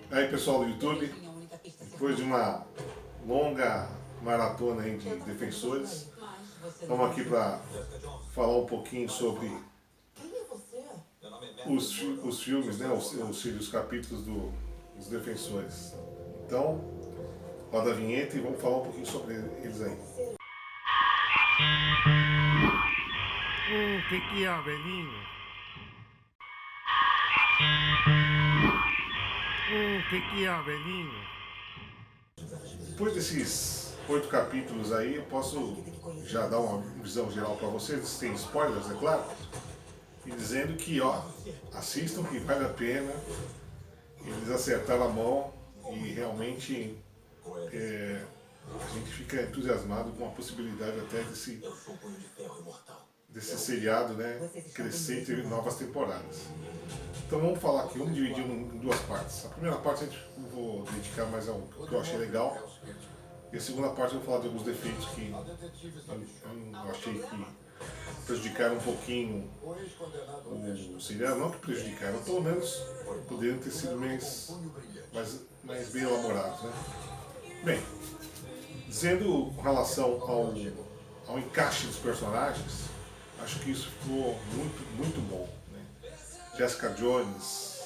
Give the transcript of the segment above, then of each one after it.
Aí pessoal do YouTube, depois de uma longa maratona aí de defensores, estamos aqui para falar um pouquinho sobre os filmes, né, os capítulos dos defensores. Então, roda a vinheta e vamos falar um pouquinho sobre eles aí. Que é, velhinho? Que é, velhinho? Depois desses 8 capítulos aí, eu posso já dar uma visão geral para vocês, sem spoilers, é claro, e dizendo que, ó, assistam que vale a pena, eles acertaram a mão e realmente a gente fica entusiasmado com a possibilidade até desse seriado, né, crescer e ter novas temporadas. Então vamos falar aqui, vamos dividir em duas partes. A primeira parte eu vou dedicar mais ao que eu achei legal. E a segunda parte eu vou falar de alguns defeitos que eu achei que prejudicaram um pouquinho o seriado. Não que prejudicaram, pelo menos poderiam ter sido mais bem elaborados. Né? Bem, dizendo com relação ao encaixe dos personagens, acho que isso ficou muito bom. Né? Jessica Jones,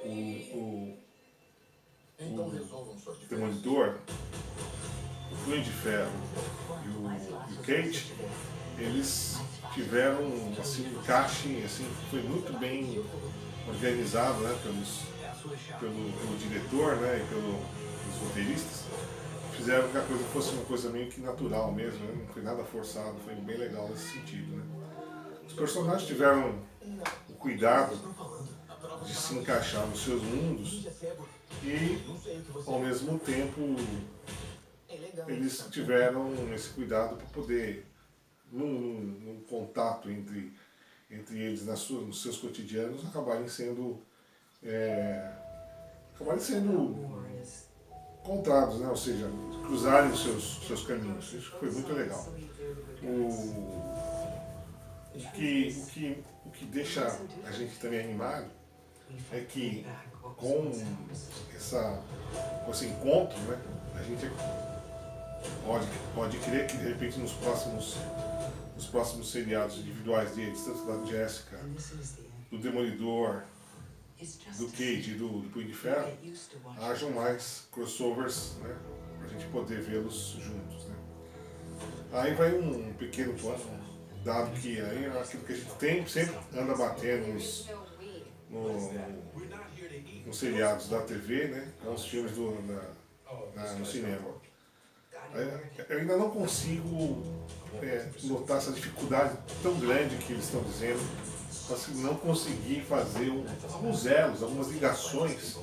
o Demolidor, o Punho de Ferro e o Kate, eles tiveram assim, um encaixe assim, foi muito bem organizado, né, pelo diretor, né, e pelos roteiristas. Fizeram que a coisa fosse uma coisa meio que natural mesmo, né? Não foi nada forçado, foi bem legal nesse sentido. Né? Os personagens tiveram o cuidado de se encaixar nos seus mundos e, ao mesmo tempo, eles tiveram esse cuidado para poder, num contato entre eles nos seus cotidianos, acabarem sendo encontrados, né? Ou seja, cruzarem os seus caminhos. Isso foi muito legal. O que deixa a gente também animado é que com esse encontro, né, a gente pode crer que de repente nos próximos seriados individuais deles, tanto da Jessica, do Demolidor, do Cage e do Punho de Ferro, hajam mais crossovers, né, para a gente poder vê-los juntos. Né. Aí vai um pequeno dado que aí é aquilo que a gente sempre anda batendo nos seriados da TV, né, com os filmes no cinema. Eu ainda não consigo notar essa dificuldade tão grande que eles estão dizendo, para não conseguir fazer alguns elos, algumas ligações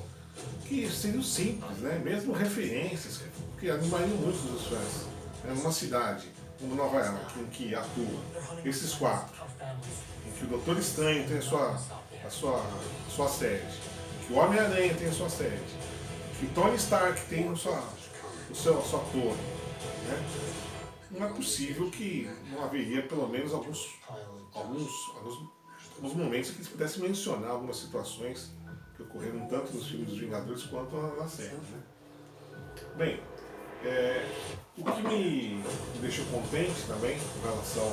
que seriam simples, né? Mesmo referências que animariam muitos dos fãs. É uma cidade como Nova York, em que atuam esses quatro, em que o Doutor Estranho tem a sua sede, em que o Homem-Aranha tem a sua sede, em que o Tony Stark tem a sua torre. Né? Não é possível que não haveria pelo menos alguns momentos que eles pudessem mencionar algumas situações que ocorreram tanto nos filmes dos Vingadores quanto na série. Né? Bem, o que me deixou contente também com relação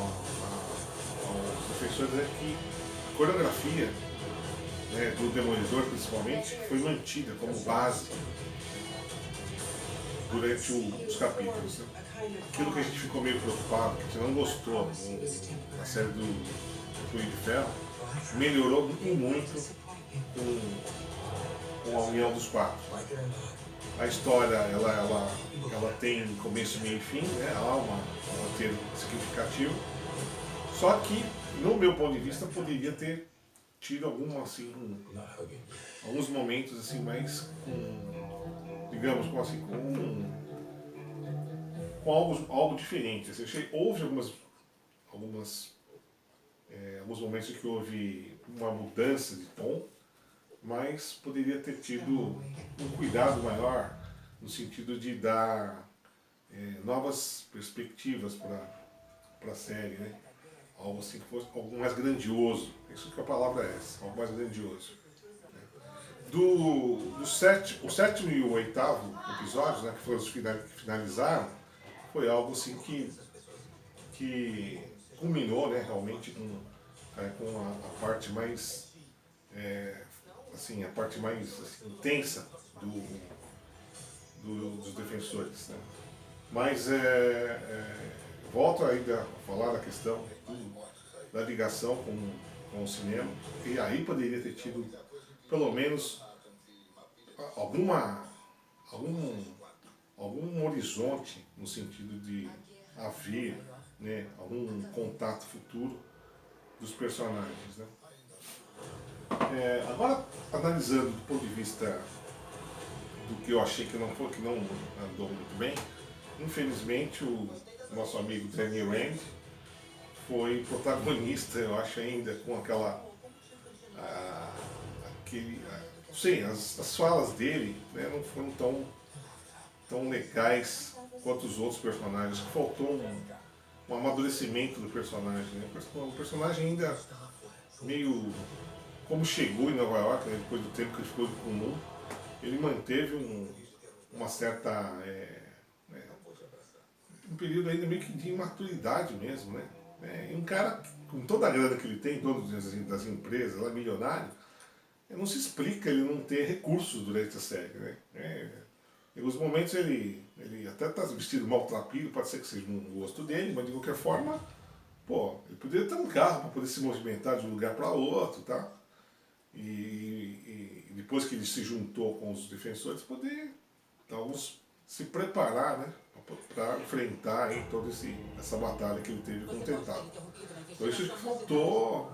aos defensores é que a coreografia, né, do Demolidor principalmente foi mantida como base durante os capítulos. Né? Aquilo que a gente ficou meio preocupado, que a gente não gostou na série do Punho de Ferro, melhorou muito com a união dos quatro. A história ela tem começo, meio e fim, né? Ela é um roteiro significativo. Só que, no meu ponto de vista, poderia ter tido alguns momentos assim, mais digamos assim, com algo diferente. Assim, houve alguns momentos em que houve uma mudança de tom, mas poderia ter tido um cuidado maior no sentido de dar novas perspectivas para a série, né? Algo assim que fosse algo mais grandioso. Isso que a palavra é essa, algo mais grandioso. Né? O sétimo e o oitavo episódios, né, que foram os que finalizaram, foi algo assim que culminou, né, realmente com a parte mais assim, a parte mais assim, intensa dos defensores, né? Mas volto ainda a falar da questão da ligação com o cinema, e aí poderia ter tido pelo menos alguma, algum horizonte no sentido de haver, né, algum contato futuro dos personagens, né? Agora, analisando do ponto de vista do que eu achei que não andou muito bem, infelizmente o nosso amigo Danny Rand foi protagonista, eu acho, ainda com não sei, as falas dele, né, não foram tão legais quanto os outros personagens. Faltou um amadurecimento do personagem, né? O personagem ainda meio como chegou em Nova York, né, depois do tempo que ele ficou comum, ele manteve uma certa um período ainda meio que de imaturidade mesmo, né? E um cara com toda a grana que ele tem, todas das empresas, lá milionário, não se explica ele não ter recursos durante a série, né? Em alguns momentos ele até está vestido maltrapilho, pode ser que seja um gosto dele, mas de qualquer forma, pô, ele poderia ter um carro para poder se movimentar de um lugar para outro, tá? E depois que ele se juntou com os defensores, poder talvez se preparar, né, para enfrentar aí, toda essa batalha que ele teve com o Tentáculo. Então isso que faltou,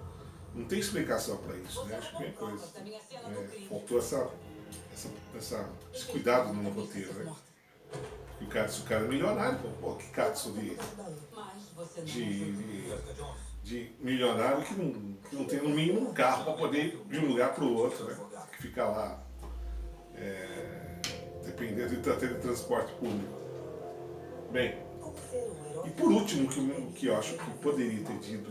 não tem explicação para isso, né? Acho que é coisa. Faltou esse cuidado no roteiro, né? Se o cara é milionário, pô, que catso de milionário que não tem no mínimo um carro para poder ir de um lugar para o outro, né? Que fica lá dependendo de ter transporte público. Bem, e por último, que eu acho que poderia ter tido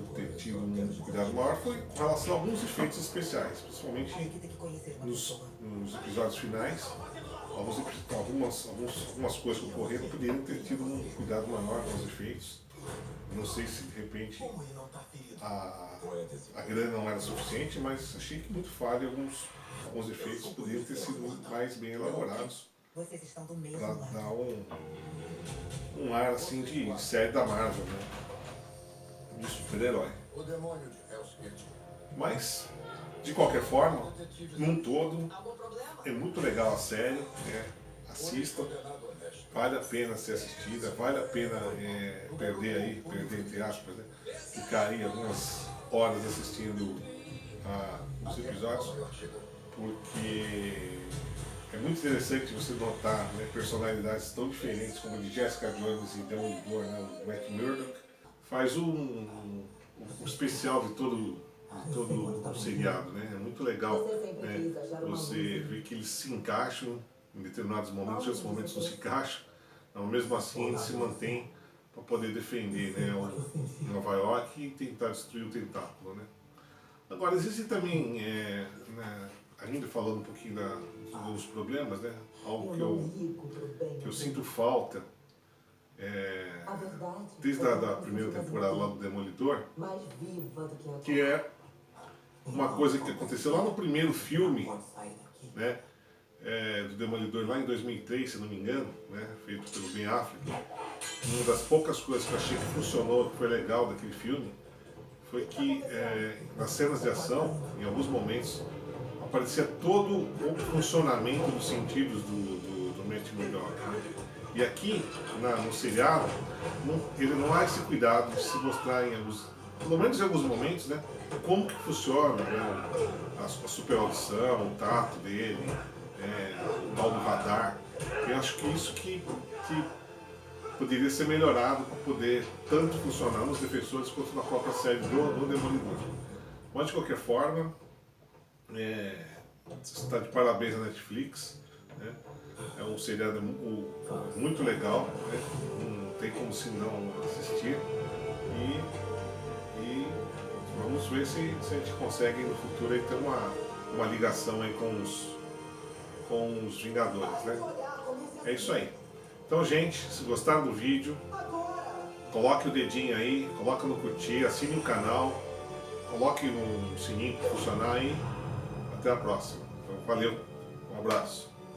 um cuidado maior foi com relação a alguns efeitos especiais, principalmente nos episódios finais. Algumas coisas que ocorreram poderiam ter tido um cuidado maior com os efeitos. Não sei se de repente a grana não era suficiente, mas achei que muito falha alguns efeitos poderiam ter sido mais bem elaborados para dar um ar assim de série da Marvel, né? De super-herói. Mas, de qualquer forma, num todo, é muito legal a série, né? Assista, vale a pena ser assistida, vale a pena perder entre aspas, né? Ficar aí algumas horas assistindo os episódios, porque é muito interessante você notar, né, personalidades tão diferentes como a de Jessica Jones e Demolidor, né, o Matt Murdock. Faz um especial de todo o seriado, né? É muito legal, né? Você vê que eles se encaixam em determinados momentos, em outros momentos não se encaixam, mas mesmo assim eles se mantêm para poder defender, né, Nova York e tentar destruir o Tentáculo, né? Agora, existe também, né, ainda falando um pouquinho dos problemas, né? Algo que eu sinto falta, desde a primeira temporada lá do Demolidor, que é uma coisa que aconteceu lá no primeiro filme, né, do Demolidor, lá em 2003, se não me engano, né, feito pelo Ben Affleck. Uma das poucas coisas que eu achei que funcionou, que foi legal daquele filme, foi que nas cenas de ação, em alguns momentos, aparecia todo o funcionamento dos sentidos do Matt Murdock, né? E aqui, no seriado, ele não há esse cuidado de se mostrar pelo menos em alguns momentos, né, como que funciona, né, a super audição, o tato dele, o tal do radar. Eu acho que isso que poderia ser melhorado para poder tanto funcionar nos defensores quanto na própria série do Demolidor. Mas de qualquer forma, está de parabéns a Netflix, né? É um seriado muito legal, né? Não tem como se não assistir. E vamos ver se a gente consegue no futuro aí ter uma ligação aí com com os Vingadores, né? É isso aí. Então, gente, se gostaram do vídeo, coloque o dedinho aí, coloque no curtir, assine o canal, coloque no sininho para funcionar aí. Até a próxima. Então, valeu, um abraço.